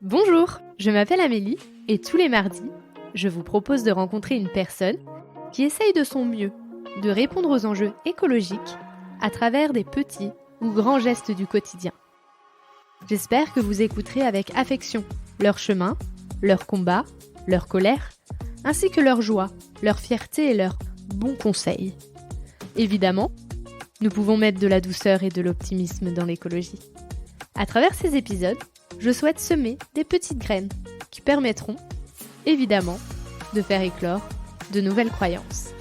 Bonjour, je m'appelle Amélie et tous les mardis, je vous propose de rencontrer une personne qui essaye de son mieux de répondre aux enjeux écologiques à travers des petits ou grands gestes du quotidien. J'espère que vous écouterez avec affection leur chemin, leurs combats, leur colère, ainsi que leur joie, leur fierté et leurs bons conseils. Évidemment, nous pouvons mettre de la douceur et de l'optimisme dans l'écologie. À travers ces épisodes, je souhaite semer des petites graines qui permettront, évidemment, de faire éclore de nouvelles croyances.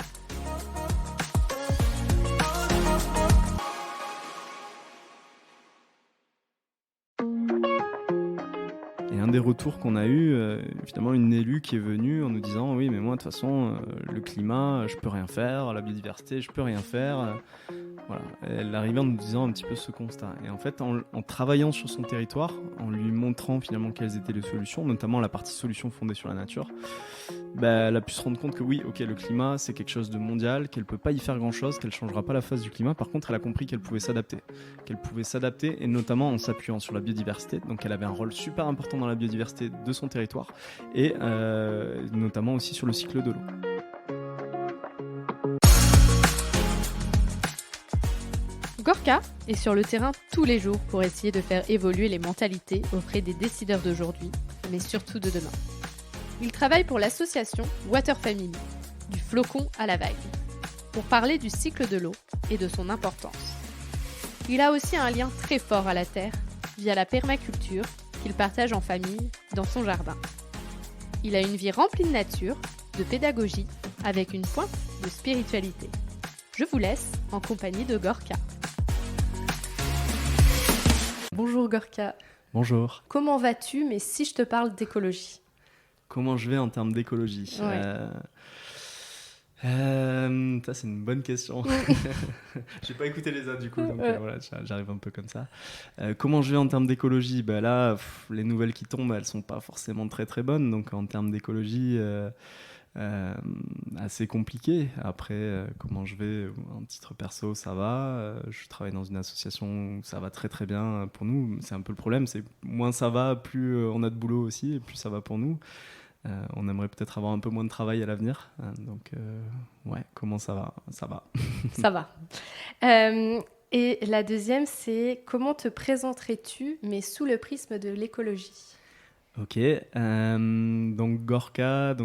Et un des retours qu'on a eu, évidemment, une élue qui est venue en nous disant « Oui, mais moi, de toute façon, le climat, je peux rien faire, la biodiversité, je peux rien faire. » Voilà. Elle arrivait en nous disant un petit peu ce constat. Et en fait, en travaillant sur son territoire, en lui montrant finalement quelles étaient les solutions, notamment la partie solution fondée sur la nature, elle a pu se rendre compte que oui, ok, le climat, c'est quelque chose de mondial, qu'elle ne peut pas y faire grand-chose, qu'elle ne changera pas la face du climat. Par contre, elle a compris qu'elle pouvait s'adapter. Et notamment en s'appuyant sur la biodiversité. Donc, elle avait un rôle super important dans la biodiversité de son territoire et notamment aussi sur le cycle de l'eau. Gorka est sur le terrain tous les jours pour essayer de faire évoluer les mentalités auprès des décideurs d'aujourd'hui, mais surtout de demain. Il travaille pour l'association Water Family, du flocon à la vague, pour parler du cycle de l'eau et de son importance. Il a aussi un lien très fort à la terre via la permaculture qu'il partage en famille dans son jardin. Il a une vie remplie de nature, de pédagogie, avec une pointe de spiritualité. Je vous laisse en compagnie de Gorka. Bonjour Gorka. Bonjour. Comment vas-tu, mais si je te parle d'écologie ? Comment je vais en termes d'écologie ? Ouais. Ça, c'est une bonne question. J'ai pas écouté les autres du coup, donc voilà, j'arrive un peu comme ça. Comment je vais en termes d'écologie ? Là, les nouvelles qui tombent, elles sont pas forcément très très bonnes, donc en termes d'écologie, assez compliqué. Après, comment je vais en titre perso, ça va. Je travaille dans une association où ça va très très bien pour nous. C'est un peu le problème, c'est moins ça va, plus on a de boulot aussi, et plus ça va pour nous. On aimerait peut-être avoir un peu moins de travail à l'avenir. Donc, comment ça va ? Ça va. Ça va. Et la deuxième, c'est comment te présenterais-tu, mais sous le prisme de l'écologie ? Ok. Donc, Gorka,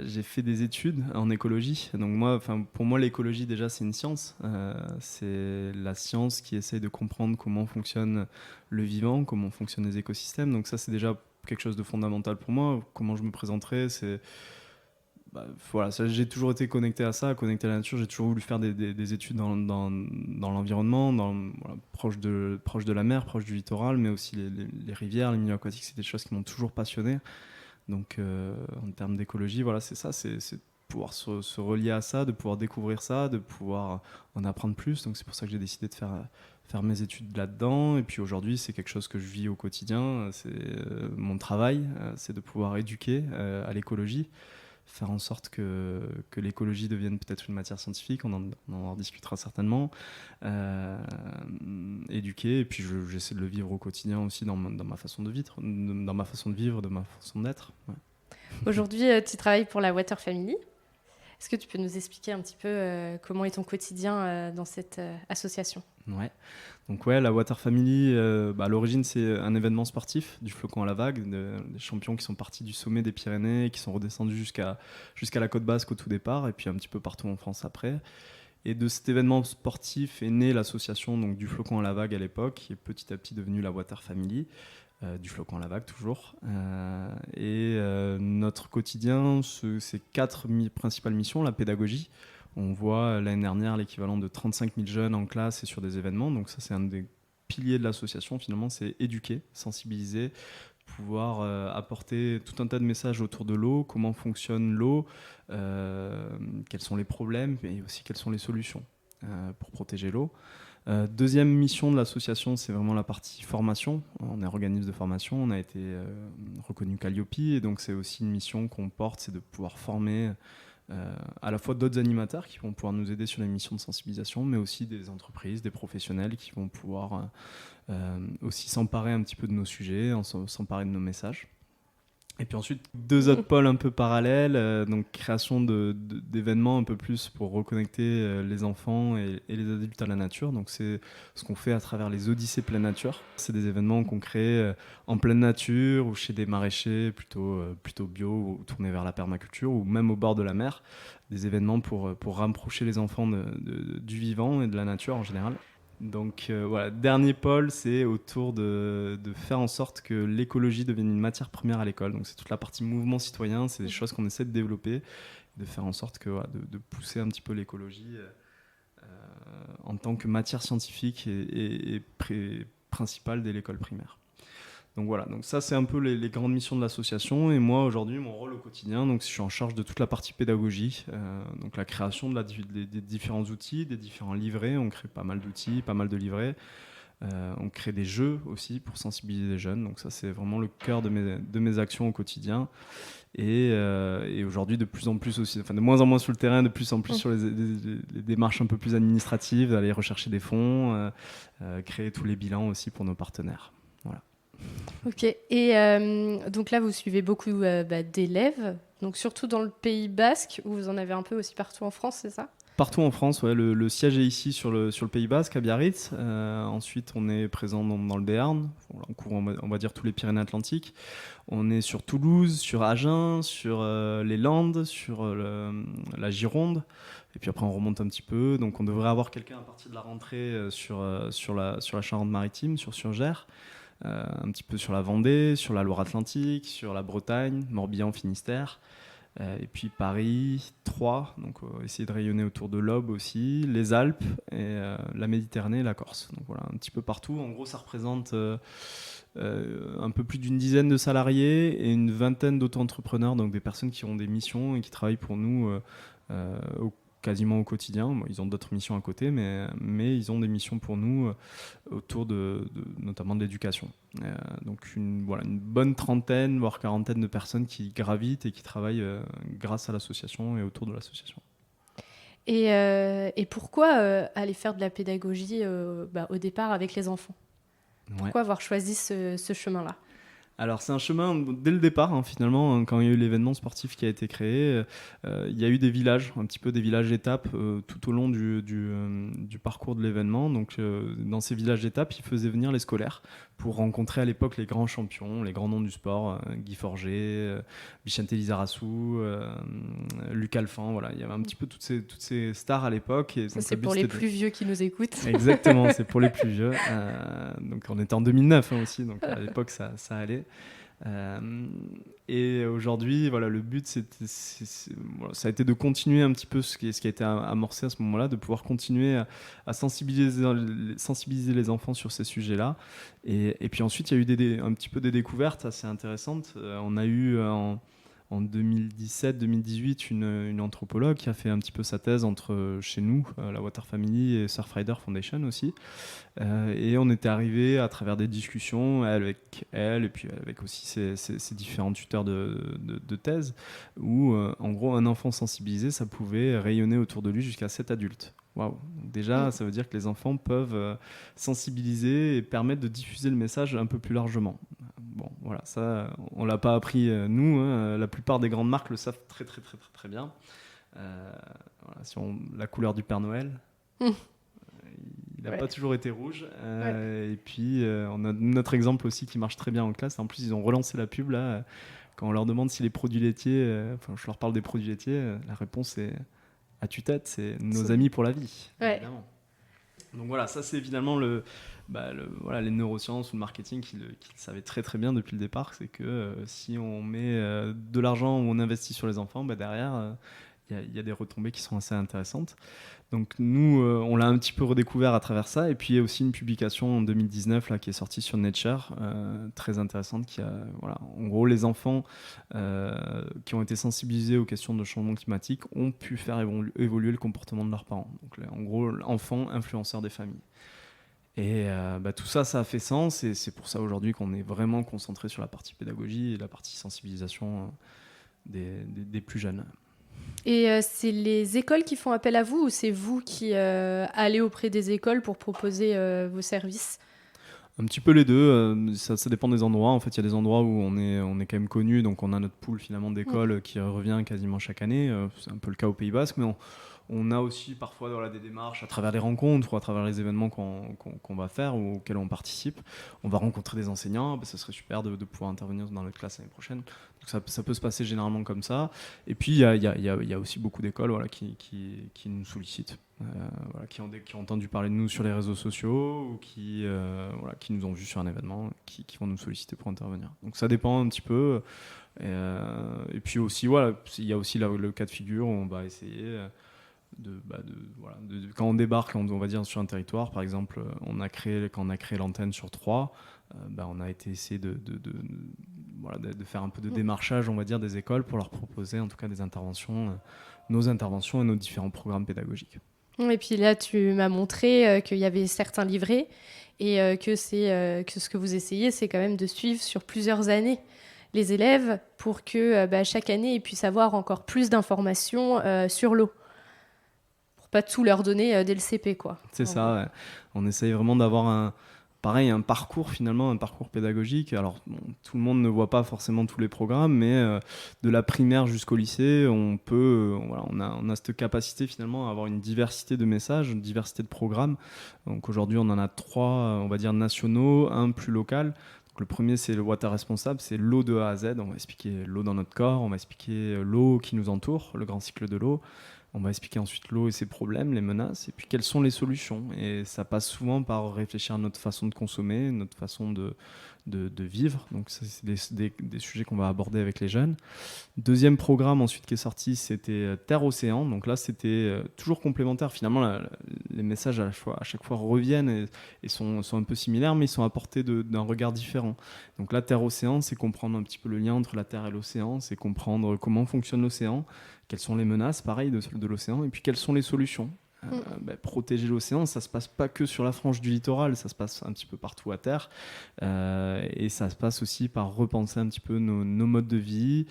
j'ai fait des études en écologie. Donc pour moi, l'écologie, déjà, c'est une science. C'est la science qui essaie de comprendre comment fonctionne le vivant, comment fonctionnent les écosystèmes. Donc ça, c'est déjà quelque chose de fondamental pour moi. Comment je me présenterais, c'est... j'ai toujours été connecté à ça, connecté à la nature. J'ai toujours voulu faire des études dans l'environnement, proche de la mer, proche du littoral, mais aussi les rivières, les milieux aquatiques. C'est des choses qui m'ont toujours passionné. Donc, en termes d'écologie, c'est ça, c'est de pouvoir se relier à ça, de pouvoir découvrir ça, de pouvoir en apprendre plus. Donc, c'est pour ça que j'ai décidé de faire mes études là-dedans. Et puis aujourd'hui, c'est quelque chose que je vis au quotidien. C'est mon travail, c'est de pouvoir éduquer à l'écologie, faire en sorte que l'écologie devienne peut-être une matière scientifique, on en discutera certainement, éduquer, et puis j'essaie de le vivre au quotidien aussi dans ma façon de vivre, de ma façon d'être. Ouais. Aujourd'hui, tu travailles pour la Water Family. Est-ce que tu peux nous expliquer un petit peu comment est ton quotidien dans cette association ? Ouais. Donc la Water Family, à l'origine, c'est un événement sportif du flocon à la vague, des champions qui sont partis du sommet des Pyrénées et qui sont redescendus jusqu'à la côte basque au tout départ, et puis un petit peu partout en France après. Et de cet événement sportif est née l'association donc, du flocon à la vague à l'époque, qui est petit à petit devenue la Water Family, du flocon à la vague toujours. Notre quotidien, c'est 4 principales missions. La pédagogie. On voit l'année dernière l'équivalent de 35 000 jeunes en classe et sur des événements. Donc ça, c'est un des piliers de l'association finalement, c'est éduquer, sensibiliser, pouvoir apporter tout un tas de messages autour de l'eau, comment fonctionne l'eau, quels sont les problèmes et aussi quelles sont les solutions pour protéger l'eau. Deuxième mission de l'association, c'est vraiment la partie formation. On est organisme de formation, on a été reconnu Calliope, et donc c'est aussi une mission qu'on porte, c'est de pouvoir former à la fois d'autres animateurs qui vont pouvoir nous aider sur les missions de sensibilisation, mais aussi des entreprises, des professionnels qui vont pouvoir aussi s'emparer un petit peu de nos sujets, s'emparer de nos messages. Et puis ensuite, 2 autres pôles un peu parallèles, donc création d'événements un peu plus pour reconnecter les enfants et les adultes à la nature. Donc c'est ce qu'on fait à travers les Odyssées Pleine Nature. C'est des événements qu'on crée en pleine nature ou chez des maraîchers plutôt bio ou tournés vers la permaculture ou même au bord de la mer. Des événements pour rapprocher les enfants du vivant et de la nature en général. Donc voilà, dernier pôle, c'est autour de faire en sorte que l'écologie devienne une matière première à l'école. Donc c'est toute la partie mouvement citoyen, c'est des choses qu'on essaie de développer, de faire en sorte que, voilà, de pousser un petit peu l'écologie en tant que matière scientifique et principale dès l'école primaire. Donc voilà, donc ça c'est un peu les grandes missions de l'association. Et moi aujourd'hui, mon rôle au quotidien, donc je suis en charge de toute la partie pédagogie, donc la création des différents outils, des différents livrets. On crée pas mal d'outils, pas mal de livrets. On crée des jeux aussi pour sensibiliser les jeunes. Donc ça c'est vraiment le cœur de mes actions au quotidien. Et aujourd'hui de plus en plus aussi, enfin de moins en moins sur le terrain, de plus en plus sur les démarches un peu plus administratives, aller rechercher des fonds, créer tous les bilans aussi pour nos partenaires. Voilà. Ok, et donc là vous suivez beaucoup d'élèves, donc surtout dans le Pays Basque, où vous en avez un peu aussi partout en France, c'est ça ? Partout en France, ouais, le siège est ici sur le Pays Basque, à Biarritz. Ensuite, on est présent dans le Béarn. On couvre, on va dire, tous les Pyrénées-Atlantiques. On est sur Toulouse, sur Agen, sur les Landes, sur la Gironde. Et puis après, on remonte un petit peu. Donc, on devrait avoir quelqu'un à partir de la rentrée sur la Charente-Maritime, sur Surgères. Un petit peu sur la Vendée, sur la Loire-Atlantique, sur la Bretagne, Morbihan, Finistère. Et puis Paris, Troyes, donc essayer de rayonner autour de l'Aube aussi, les Alpes, et la Méditerranée et la Corse. Donc voilà, un petit peu partout. En gros, ça représente un peu plus d'une dizaine de salariés et une vingtaine d'auto-entrepreneurs, donc des personnes qui ont des missions et qui travaillent pour nous quasiment au quotidien. Bon, ils ont d'autres missions à côté, mais ils ont des missions pour nous autour notamment de l'éducation. Donc une bonne trentaine, voire quarantaine de personnes qui gravitent et qui travaillent grâce à l'association et autour de l'association. Et pourquoi aller faire de la pédagogie au départ avec les enfants ? Pourquoi avoir choisi ce chemin-là ? Alors c'est un chemin dès le départ, finalement, quand il y a eu l'événement sportif qui a été créé, il y a eu des villages, un petit peu des villages étapes tout au long du parcours de l'événement. Donc dans ces villages étapes, ils faisaient venir les scolaires pour rencontrer à l'époque les grands champions, les grands noms du sport, Guy Forget, Vicente Lizarazu, Luc Alphand, voilà, il y avait un petit peu toutes ces stars à l'époque. Et ça, c'est pour les plus vieux qui nous écoutent. Exactement, c'est pour les plus vieux. Donc on était en 2009 aussi, donc à l'époque ça allait. Et aujourd'hui, voilà, le but, ça a été de continuer un petit peu ce qui a été amorcé à ce moment-là, de pouvoir continuer à sensibiliser les enfants sur ces sujets-là. Et puis ensuite, il y a eu un petit peu des découvertes assez intéressantes. On a eu en 2017-2018 une anthropologue qui a fait un petit peu sa thèse chez nous, la Water Family et Surfrider Foundation aussi. Et on était arrivé à travers des discussions avec elle et puis avec aussi ses différents tuteurs de thèse où en gros un enfant sensibilisé ça pouvait rayonner autour de lui jusqu'à 7 adultes. Waouh. Déjà ça veut dire que les enfants peuvent sensibiliser et permettre de diffuser le message un peu plus largement. Bon voilà, ça on l'a pas appris nous, la plupart des grandes marques le savent très très très très, très bien. Voilà, la couleur du Père Noël. Il n'a pas toujours été rouge. Et puis, on a notre exemple aussi qui marche très bien en classe. En plus, ils ont relancé la pub là. Quand on leur demande si les produits laitiers, je leur parle des produits laitiers, la réponse est à tue-tête, c'est nos amis pour la vie. Évidemment. Donc voilà, ça c'est évidemment les neurosciences ou le marketing qui le savaient très très bien depuis le départ. C'est que si on met de l'argent ou on investit sur les enfants, derrière, il y a des retombées qui sont assez intéressantes. Donc nous, on l'a un petit peu redécouvert à travers ça. Et puis il y a aussi une publication en 2019 là, qui est sortie sur Nature, très intéressante, en gros, les enfants qui ont été sensibilisés aux questions de changement climatique ont pu faire évoluer le comportement de leurs parents. Donc en gros, enfants influenceurs des familles. Et tout ça a fait sens. Et c'est pour ça aujourd'hui qu'on est vraiment concentré sur la partie pédagogie et la partie sensibilisation des plus jeunes. Et c'est les écoles qui font appel à vous ou c'est vous qui allez auprès des écoles pour proposer vos services? Un petit peu les deux, ça dépend des endroits. En fait, il y a des endroits où on est quand même connu, donc on a notre pool finalement Mmh. d'écoles qui revient quasiment chaque année. C'est un peu le cas au Pays Basque, mais on a aussi parfois voilà, des démarches à travers les rencontres ou à travers les événements qu'on va faire ou auxquels on participe. On va rencontrer des enseignants, ça serait super de pouvoir intervenir dans notre classe l'année prochaine. Donc ça peut se passer généralement comme ça. Et puis il y a aussi beaucoup d'écoles voilà, qui nous sollicitent. Voilà, qui ont entendu parler de nous sur les réseaux sociaux ou voilà, qui nous ont vus sur un événement, qui vont nous solliciter pour intervenir. Donc ça dépend un petit peu. Et puis aussi, voilà, il y a aussi le cas de figure où on va essayer quand on débarque, on va dire, sur un territoire. Par exemple, quand on a créé l'antenne sur Troyes, on a été essayer voilà, de faire un peu de démarchage, on va dire, des écoles pour leur proposer en tout cas des interventions, nos interventions et nos différents programmes pédagogiques. Et puis là, tu m'as montré qu'il y avait certains livrets et que ce que vous essayez, c'est quand même de suivre sur plusieurs années les élèves pour que chaque année, ils puissent avoir encore plus d'informations sur l'eau. Pour pas tout leur donner dès le CP, quoi. C'est ça, ouais. On essaye vraiment d'avoir un parcours finalement, un parcours pédagogique. Alors, bon, tout le monde ne voit pas forcément tous les programmes, mais de la primaire jusqu'au lycée, voilà, on a cette capacité finalement à avoir une diversité de messages, une diversité de programmes. Donc aujourd'hui, on en a 3, on va dire nationaux, un plus local. Donc, le premier, c'est le Water Responsable, c'est l'eau de A à Z. On va expliquer l'eau dans notre corps, on va expliquer l'eau qui nous entoure, le grand cycle de l'eau. On va expliquer ensuite l'eau et ses problèmes, les menaces, et puis quelles sont les solutions. Et ça passe souvent par réfléchir à notre façon de consommer, notre façon de vivre. Donc ça, c'est des sujets qu'on va aborder avec les jeunes. Deuxième programme ensuite qui est sorti, c'était Terre-Océan. Donc là, c'était toujours complémentaire. Finalement, les messages à chaque fois reviennent et sont un peu similaires, mais ils sont apportés d'un regard différent. Donc là, Terre-Océan, c'est comprendre un petit peu le lien entre la Terre et l'océan, c'est comprendre comment fonctionne l'océan, quelles sont les menaces, pareil, de l'océan, et puis quelles sont les solutions. Protéger l'océan, ça se passe pas que sur la frange du littoral, ça se passe un petit peu partout à terre, et ça se passe aussi par repenser un petit peu nos modes de vie,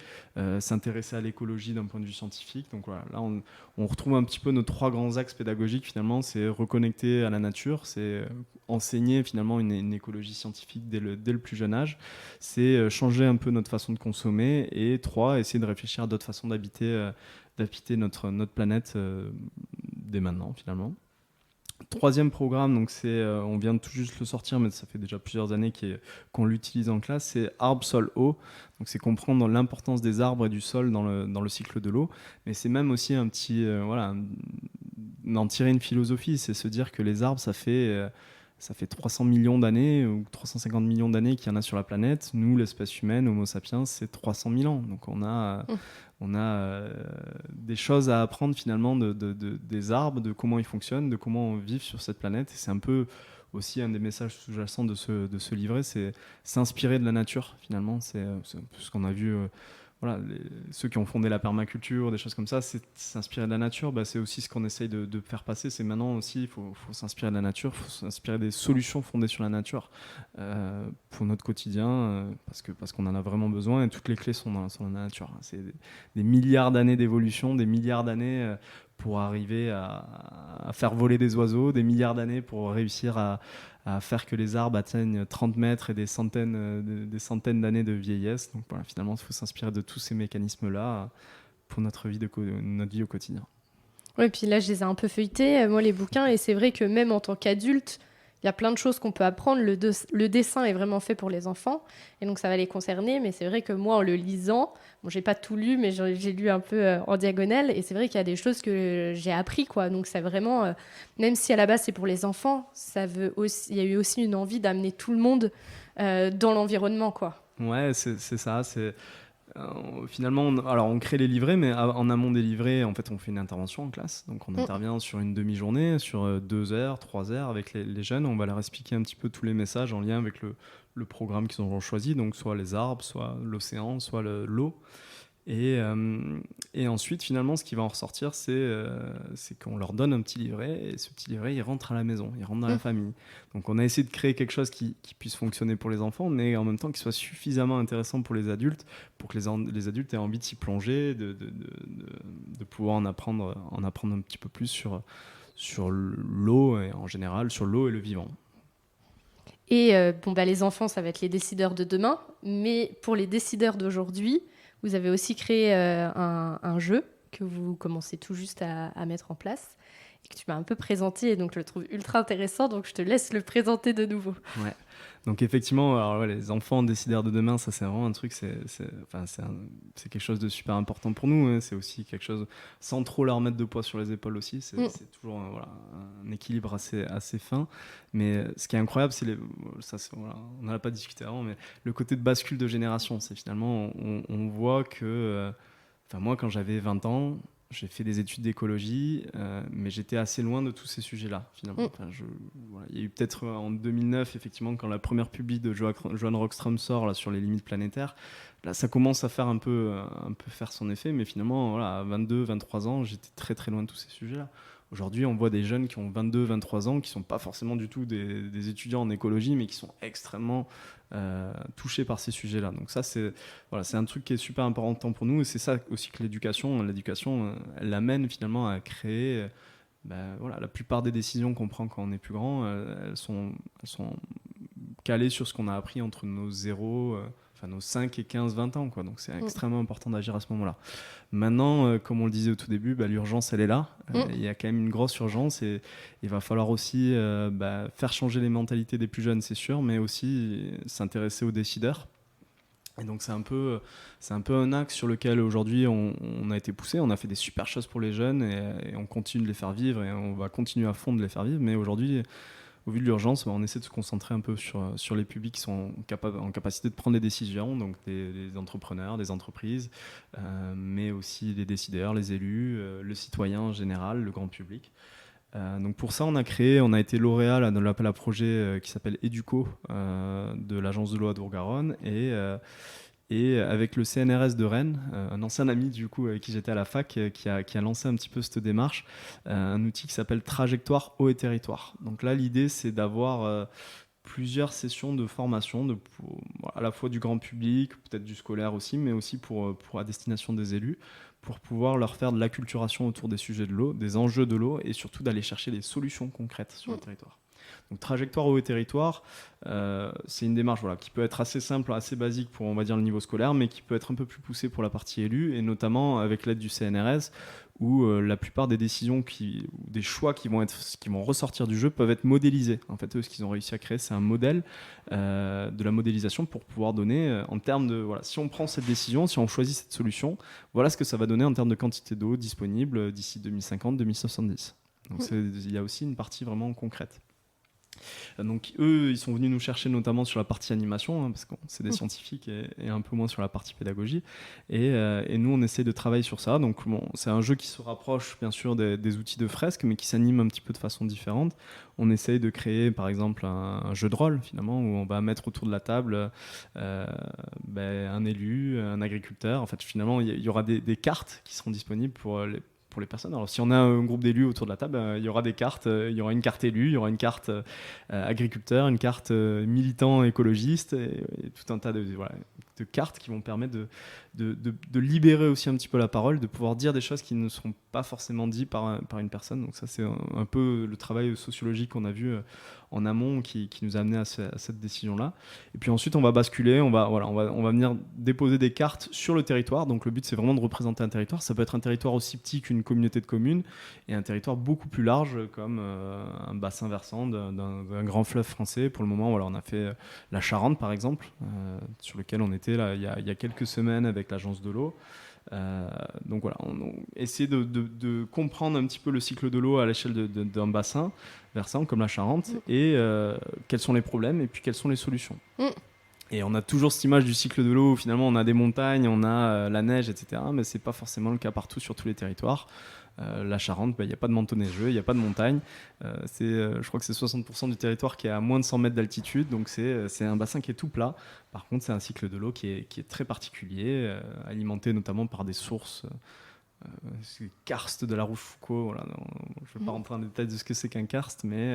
s'intéresser à l'écologie d'un point de vue scientifique. Donc voilà, là on retrouve un petit peu nos 3 grands axes pédagogiques finalement, c'est reconnecter à la nature, c'est enseigner finalement une écologie scientifique dès le plus jeune âge, c'est changer un peu notre façon de consommer, et 3, essayer de réfléchir à d'autres façons d'habiter notre planète dès maintenant finalement. Troisième programme, donc on vient de tout juste le sortir, mais ça fait déjà plusieurs années qu'on l'utilise en classe, c'est Arbre, Sol, Eau. Donc c'est comprendre l'importance des arbres et du sol dans le cycle de l'eau. Mais c'est même aussi d'en tirer une philosophie, c'est se dire que les arbres, ça fait 300 millions d'années ou 350 millions d'années qu'il y en a sur la planète. Nous, l'espèce humaine, Homo sapiens, c'est 300 000 ans. Donc on a des choses à apprendre finalement des arbres, de comment ils fonctionnent, de comment on vit sur cette planète. Et c'est un peu aussi un des messages sous-jacents de ce livret, c'est s'inspirer de la nature finalement. C'est un peu ce qu'on a vu. Voilà, ceux qui ont fondé la permaculture, des choses comme ça, c'est s'inspirer de la nature. C'est aussi ce qu'on essaye de faire passer. C'est maintenant aussi, il faut s'inspirer de la nature, il faut s'inspirer des solutions fondées sur la nature pour notre quotidien, parce qu'on en a vraiment besoin et toutes les clés sont dans la nature. C'est des milliards d'années d'évolution, des milliards d'années pour arriver à faire voler des oiseaux, des milliards d'années pour réussir à faire que les arbres atteignent 30 mètres et des centaines d'années de vieillesse. Donc voilà, finalement, il faut s'inspirer de tous ces mécanismes-là pour notre vie au quotidien. Oui, puis là, je les ai un peu feuilletés, moi, les bouquins, et c'est vrai que même en tant qu'adulte, il y a plein de choses qu'on peut apprendre. Le dessin est vraiment fait pour les enfants, et donc ça va les concerner, mais c'est vrai que moi, en le lisant, bon, j'ai pas tout lu, mais j'ai lu un peu en diagonale, et c'est vrai qu'il y a des choses que j'ai appris, quoi. Donc c'est vraiment, même si à la base c'est pour les enfants, il y a eu aussi une envie d'amener tout le monde dans l'environnement, quoi. Ouais, c'est ça, finalement, on crée les livrets, mais en amont des livrets, en fait, on fait une intervention en classe. Donc, on intervient sur une demi-journée, sur 2 heures, 3 heures avec les jeunes. On va leur expliquer un petit peu tous les messages en lien avec le programme qu'ils auront choisi. Donc, soit les arbres, soit l'océan, soit l'eau. Et ensuite, finalement, ce qui va en ressortir, c'est qu'on leur donne un petit livret, et ce petit livret, il rentre à la maison, il rentre dans la famille. Donc on a essayé de créer quelque chose qui puisse fonctionner pour les enfants, mais en même temps qui soit suffisamment intéressant pour les adultes, pour que les adultes aient envie de s'y plonger, de pouvoir en apprendre un petit peu plus sur l'eau, et en général, sur l'eau et le vivant. Et les enfants, ça va être les décideurs de demain, mais pour les décideurs d'aujourd'hui, vous avez aussi créé un jeu que vous commencez tout juste à mettre en place et que tu m'as un peu présenté, et donc je le trouve ultra intéressant, donc je te laisse le présenter de nouveau. Ouais. Donc effectivement, alors, les enfants décideurs de demain, ça c'est vraiment un truc, c'est quelque chose de super important pour nous, hein. C'est aussi quelque chose, sans trop leur mettre de poids sur les épaules aussi, c'est toujours un équilibre assez fin. Mais ce qui est incroyable, on n'en a pas discuté avant, mais le côté de bascule de génération, c'est finalement, on voit que, moi quand j'avais 20 ans, j'ai fait des études d'écologie, mais j'étais assez loin de tous ces sujets-là, finalement. Il y a eu peut-être en 2009, effectivement, quand la première publi de Johan Rockström sort là, sur les limites planétaires, là, ça commence à faire un peu faire son effet, mais finalement, à 22, 23 ans, j'étais très, très loin de tous ces sujets-là. Aujourd'hui, on voit des jeunes qui ont 22, 23 ans, qui ne sont pas forcément du tout des étudiants en écologie, mais qui sont extrêmement touchés par ces sujets-là. Donc ça, c'est un truc qui est super important pour nous, et c'est ça aussi que l'éducation, elle amène finalement à créer... la plupart des décisions qu'on prend quand on est plus grand, elles sont calées sur ce qu'on a appris entre nos 5 et 15, 20 ans, quoi. Donc c'est extrêmement important d'agir à ce moment-là. Maintenant, comme on le disait au tout début, l'urgence, elle est là. Il y a quand même une grosse urgence, et il va falloir aussi faire changer les mentalités des plus jeunes, c'est sûr, mais aussi s'intéresser aux décideurs. Et donc c'est un peu un axe sur lequel aujourd'hui on a été poussé. On a fait des super choses pour les jeunes, et on continue de les faire vivre, et on va continuer à fond de les faire vivre. Mais aujourd'hui, au vu de l'urgence, on essaie de se concentrer un peu sur les publics qui sont en capacité de prendre des décisions, donc des entrepreneurs, des entreprises, mais aussi les décideurs, les élus, le citoyen en général, le grand public. Donc pour ça, on a été lauréat dans l'appel à projet qui s'appelle Educo de l'agence de l'eau à Dour-Garonne, et avec le CNRS de Rennes, un ancien ami du coup avec qui j'étais à la fac, qui a lancé un petit peu cette démarche, un outil qui s'appelle Trajectoire Eau et Territoire. Donc là, l'idée, c'est d'avoir plusieurs sessions de formation, à la fois du grand public, peut-être du scolaire aussi, mais aussi pour à destination des élus, pour pouvoir leur faire de l'acculturation autour des sujets de l'eau, des enjeux de l'eau, et surtout d'aller chercher des solutions concrètes sur le territoire. Donc Trajectoire Eau et Territoire, c'est une démarche qui peut être assez simple, assez basique pour, on va dire, le niveau scolaire, mais qui peut être un peu plus poussée pour la partie élue, et notamment avec l'aide du CNRS, où la plupart des décisions ou des choix qui vont ressortir du jeu peuvent être modélisés. En fait, eux, ce qu'ils ont réussi à créer, c'est un modèle de la modélisation pour pouvoir donner, en termes de... si on prend cette décision, si on choisit cette solution, voilà ce que ça va donner en termes de quantité d'eau disponible d'ici 2050-2070. Donc il y a aussi une partie vraiment concrète. Donc eux, ils sont venus nous chercher notamment sur la partie animation, parce que c'est des scientifiques, et un peu moins sur la partie pédagogie, et nous on essaie de travailler sur ça. Donc c'est un jeu qui se rapproche bien sûr des outils de fresque, mais qui s'anime un petit peu de façon différente. On essaye de créer par exemple un jeu de rôle finalement, où on va mettre autour de la table un élu, un agriculteur. En fait finalement il y aura des cartes qui seront disponibles pour les personnes. Alors si on a un groupe d'élus autour de la table, il y aura des cartes, il y aura une carte élu, il y aura une carte agriculteur, une carte militant écologiste, et tout un tas de cartes qui vont permettre de libérer aussi un petit peu la parole, de pouvoir dire des choses qui ne seront pas forcément dites par une personne. Donc ça, c'est un peu le travail sociologique qu'on a vu en amont qui nous a amené à cette décision-là. Et puis ensuite, on va basculer, on va venir déposer des cartes sur le territoire. Donc le but, c'est vraiment de représenter un territoire. Ça peut être un territoire aussi petit qu'une communauté de communes, et un territoire beaucoup plus large comme un bassin versant d'un grand fleuve français. Pour le moment, on a fait la Charente, par exemple, sur lequel on était là, il y a quelques semaines avec l'agence de l'eau. Donc on essaie de comprendre un petit peu le cycle de l'eau à l'échelle d'un bassin versant comme la Charente, et quels sont les problèmes et puis quelles sont les solutions. Et on a toujours cette image du cycle de l'eau où finalement on a des montagnes, on a la neige, etc. Mais c'est pas forcément le cas partout sur tous les territoires. La Charente, il n'y a pas de manteau neigeux, il n'y a pas de montagne. Je crois que c'est 60% du territoire qui est à moins de 100 mètres d'altitude, donc c'est un bassin qui est tout plat. Par contre, c'est un cycle de l'eau qui est très particulier, alimenté notamment par des sources. C'est le karst de la Rochefoucauld. Voilà, je ne vais pas rentrer en détail de ce que c'est qu'un karst, mais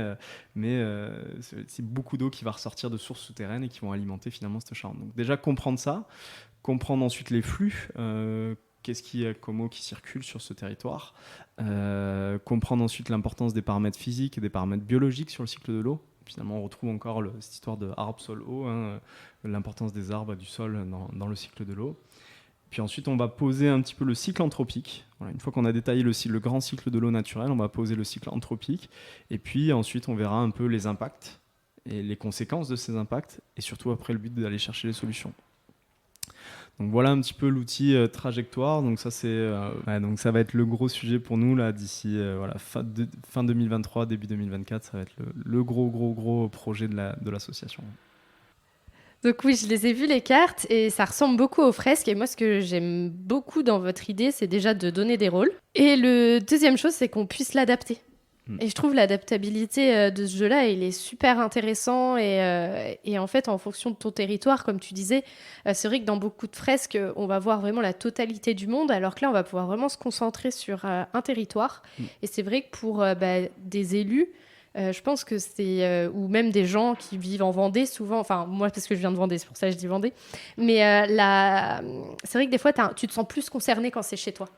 c'est beaucoup d'eau qui va ressortir de sources souterraines et qui vont alimenter finalement cette Charente. Donc déjà comprendre ça, comprendre ensuite les flux, qu'est-ce qui est comme eau qui circule sur ce territoire, comprendre ensuite l'importance des paramètres physiques et des paramètres biologiques sur le cycle de l'eau. Finalement, on retrouve encore cette histoire de arbre, sol, eau, l'importance des arbres et du sol dans le cycle de l'eau. Puis ensuite, on va poser un petit peu le cycle anthropique. Voilà, une fois qu'on a détaillé le grand cycle de l'eau naturelle, on va poser le cycle anthropique. Et puis ensuite, on verra un peu les impacts et les conséquences de ces impacts. Et surtout, après, le but d'aller chercher les solutions. Donc voilà un petit peu l'outil trajectoire. Donc ça, donc ça va être le gros sujet pour nous là, d'ici fin 2023, début 2024. Ça va être le gros projet de l'association. Donc oui, je les ai vues les cartes et ça ressemble beaucoup aux fresques. Et moi, ce que j'aime beaucoup dans votre idée, c'est déjà de donner des rôles. Et le deuxième chose, c'est qu'on puisse l'adapter. Et je trouve l'adaptabilité de ce jeu-là, il est super intéressant. Et en fait, en fonction de ton territoire, comme tu disais, c'est vrai que dans beaucoup de fresques, on va voir vraiment la totalité du monde, alors que là, on va pouvoir vraiment se concentrer sur un territoire. Et c'est vrai que pour des élus, je pense que c'est... ou même des gens qui vivent en Vendée, souvent... Enfin, moi, parce que je viens de Vendée, c'est pour ça que je dis Vendée. Mais c'est vrai que des fois, tu te sens plus concerné quand c'est chez toi.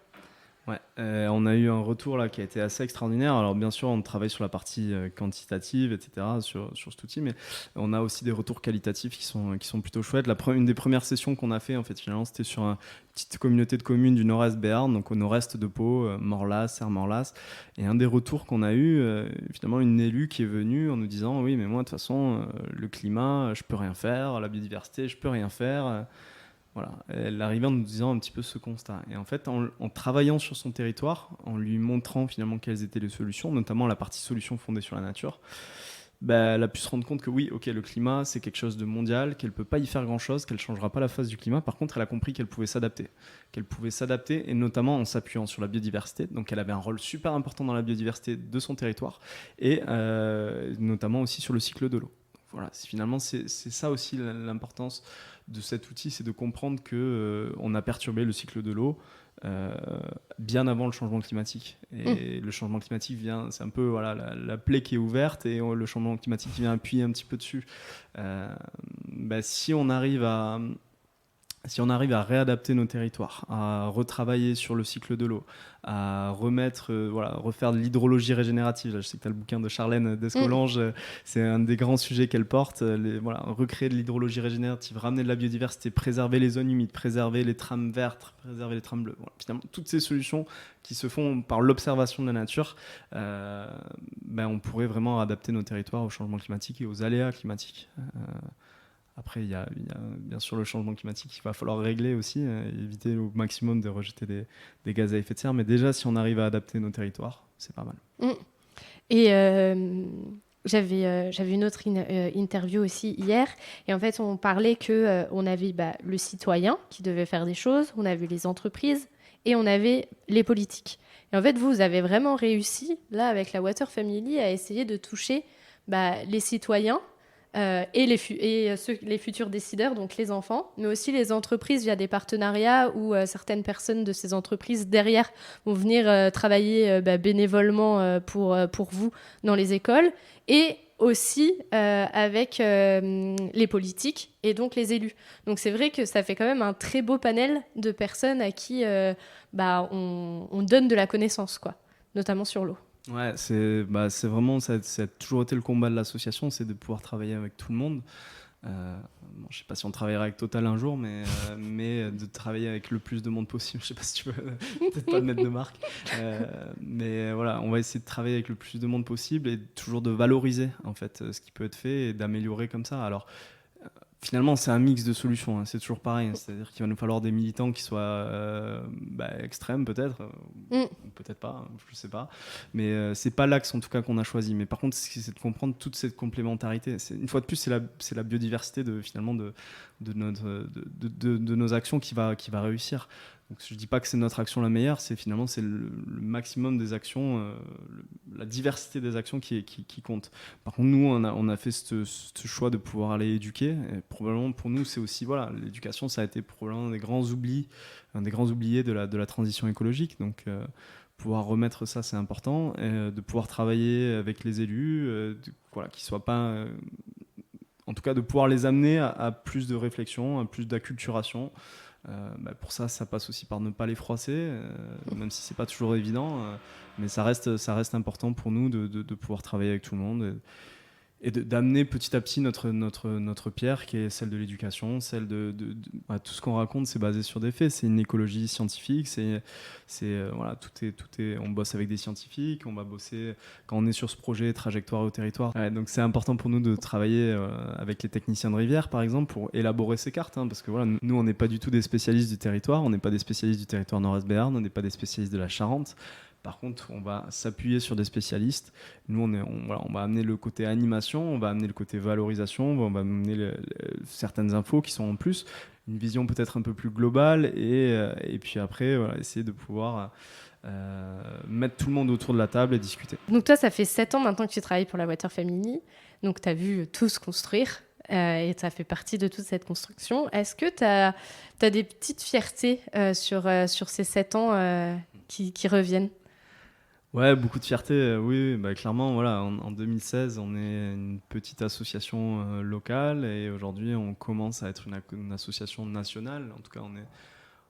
Ouais, on a eu un retour là qui a été assez extraordinaire. Alors bien sûr, on travaille sur la partie quantitative, etc. sur cet outil, mais on a aussi des retours qualitatifs qui sont plutôt chouettes. Une des premières sessions qu'on a fait, en fait, finalement, c'était sur une petite communauté de communes du nord-est Béarn, donc au nord-est de Pau, Morlas, Serre-Morlas. Et un des retours qu'on a eu, finalement, une élue qui est venue en nous disant, oui, mais moi, de toute façon, le climat, je peux rien faire, la biodiversité, je peux rien faire. Voilà, elle arrivait en nous disant un petit peu ce constat. Et en fait, en travaillant sur son territoire, en lui montrant finalement quelles étaient les solutions, notamment la partie solutions fondée sur la nature, elle a pu se rendre compte que oui, ok, le climat, c'est quelque chose de mondial, qu'elle ne peut pas y faire grand-chose, qu'elle ne changera pas la face du climat. Par contre, elle a compris qu'elle pouvait s'adapter. Et notamment en s'appuyant sur la biodiversité. Donc, elle avait un rôle super important dans la biodiversité de son territoire, et notamment aussi sur le cycle de l'eau. Voilà, finalement, c'est ça aussi l'importance de cet outil, c'est de comprendre qu'on a perturbé le cycle de l'eau bien avant le changement climatique. Et le changement climatique c'est un peu la plaie qui est ouverte, et le changement climatique vient appuyer un petit peu dessus. Si on arrive à réadapter nos territoires, à retravailler sur le cycle de l'eau, à refaire de l'hydrologie régénérative. Là, je sais que tu as le bouquin de Charlène Descollanges, c'est un des grands sujets qu'elle porte. Recréer de l'hydrologie régénérative, ramener de la biodiversité, préserver les zones humides, préserver les trames vertes, préserver les trames bleues. Voilà, finalement, toutes ces solutions qui se font par l'observation de la nature, on pourrait vraiment adapter nos territoires au changement climatique et aux aléas climatiques. Après, il y a bien sûr le changement climatique qu'il va falloir régler aussi, éviter au maximum de rejeter des gaz à effet de serre. Mais déjà, si on arrive à adapter nos territoires, c'est pas mal. Et j'avais une autre interview aussi hier. Et en fait, on parlait qu'on avait le citoyen qui devait faire des choses, on avait les entreprises et on avait les politiques. Et en fait, vous avez vraiment réussi, là, avec la Water Family, à essayer de toucher les citoyens, et les futurs décideurs, donc les enfants, mais aussi les entreprises via des partenariats où certaines personnes de ces entreprises derrière vont venir travailler bénévolement pour vous dans les écoles, et aussi avec les politiques et donc les élus. Donc c'est vrai que ça fait quand même un très beau panel de personnes à qui on donne de la connaissance, quoi, notamment sur l'eau. Ouais, c'est vraiment, ça a toujours été le combat de l'association, c'est de pouvoir travailler avec tout le monde. Je ne sais pas si on travaillera avec Total un jour, mais de travailler avec le plus de monde possible. Je ne sais pas si tu veux peut-être pas le mettre de marque. Mais voilà, on va essayer de travailler avec le plus de monde possible et toujours de valoriser en fait ce qui peut être fait et d'améliorer comme ça. Alors, Finalement, c'est un mix de solutions, hein. C'est toujours pareil, hein. C'est-à-dire qu'il va nous falloir des militants qui soient extrêmes, peut-être, Mm. ou peut-être pas, hein, je sais pas. Mais c'est pas l'axe en tout cas qu'on a choisi. Mais par contre, c'est de comprendre toute cette complémentarité. Une fois de plus, c'est la biodiversité finalement de nos actions qui va réussir. Donc, je dis pas que c'est notre action la meilleure, c'est le maximum des actions, la diversité des actions qui compte. Par contre, nous, on a fait ce choix de pouvoir aller éduquer. Et probablement pour nous, c'est aussi, voilà, l'éducation, ça a été probablement un des grands oubliés de la transition écologique. Donc, pouvoir remettre ça, c'est important. Et, de pouvoir travailler avec les élus, voilà, qu'ils soient pas, en tout cas, de pouvoir les amener à plus de réflexion, à plus d'acculturation. Pour ça passe aussi par ne pas les froisser, même si c'est pas toujours évident, mais ça reste important pour nous de pouvoir travailler avec tout le monde et d'amener petit à petit notre pierre, qui est celle de l'éducation, celle tout ce qu'on raconte, c'est basé sur des faits. C'est une écologie scientifique, voilà, tout est, on bosse avec des scientifiques, on va bosser quand on est sur ce projet trajectoire au territoire. Ouais, donc c'est important pour nous de travailler avec les techniciens de rivière, par exemple, pour élaborer ces cartes, hein, parce que voilà, nous on n'est pas du tout des spécialistes du territoire, on n'est pas des spécialistes du territoire Nord-Est Béarn, on n'est pas des spécialistes de la Charente. Par contre, on va s'appuyer sur des spécialistes. Nous, on va amener le côté animation, on va amener le côté valorisation, on va amener certaines infos qui sont en plus, une vision peut-être un peu plus globale, et puis après, voilà, essayer de pouvoir mettre tout le monde autour de la table et discuter. Donc toi, ça fait 7 ans maintenant que tu travailles pour la Water Family, donc tu as vu tout se construire. Et ça fait partie de toute cette construction. Est-ce que tu as des petites fiertés sur ces 7 ans qui reviennent ? Ouais, beaucoup de fierté, oui, clairement, voilà, en 2016, on est une petite association locale, et aujourd'hui, on commence à être une association nationale. En tout cas,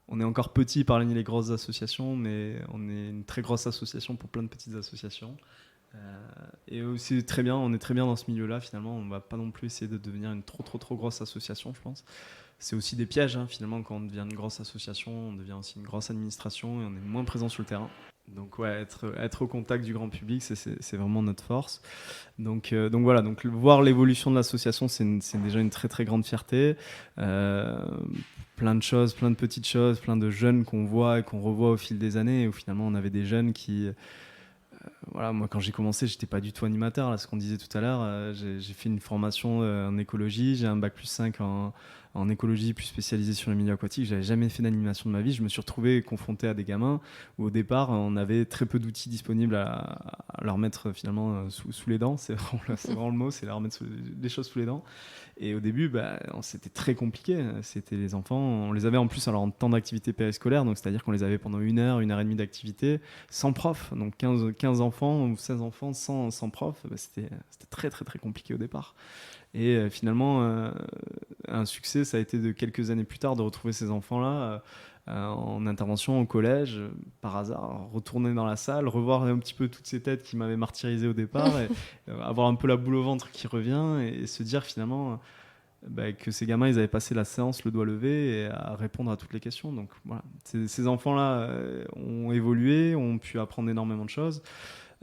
on est encore petit parmi les grosses associations, mais on est une très grosse association pour plein de petites associations. Et aussi très bien, on est très bien dans ce milieu-là, finalement. On ne va pas non plus essayer de devenir une trop grosse association, je pense. C'est aussi des pièges, hein, finalement, quand on devient une grosse association, on devient aussi une grosse administration et on est moins présent sur le terrain. Donc ouais, être au contact du grand public, c'est vraiment notre force. Donc voilà, donc voir l'évolution de l'association, c'est déjà une très grande fierté. Plein de choses, plein de petites choses, plein de jeunes qu'on voit et qu'on revoit au fil des années, où finalement on avait des jeunes qui... voilà, moi quand j'ai commencé, j'étais pas du tout animateur, là, ce qu'on disait tout à l'heure. J'ai fait une formation en écologie, j'ai un bac+5 en écologie, plus spécialisé sur les milieux aquatiques. J'avais jamais fait d'animation de ma vie. Je me suis retrouvé confronté à des gamins où au départ on avait très peu d'outils disponibles à leur mettre finalement sous les dents. C'est vraiment le mot, c'est leur mettre des choses sous les dents. Et au début, c'était très compliqué. C'était les enfants, on les avait en plus alors en temps d'activité périscolaire, donc c'est-à-dire qu'on les avait pendant 1 heure et demie d'activité, sans prof. Donc 15 enfants ou 16 enfants sans prof, c'était très compliqué au départ. Et finalement, un succès, ça a été de quelques années plus tard de retrouver ces enfants-là en intervention au collège, par hasard, retourner dans la salle, revoir un petit peu toutes ces têtes qui m'avaient martyrisé au départ, et avoir un peu la boule au ventre qui revient, et se dire finalement que ces gamins, ils avaient passé la séance le doigt levé et à répondre à toutes les questions. Donc voilà, ces enfants-là ont évolué, ont pu apprendre énormément de choses.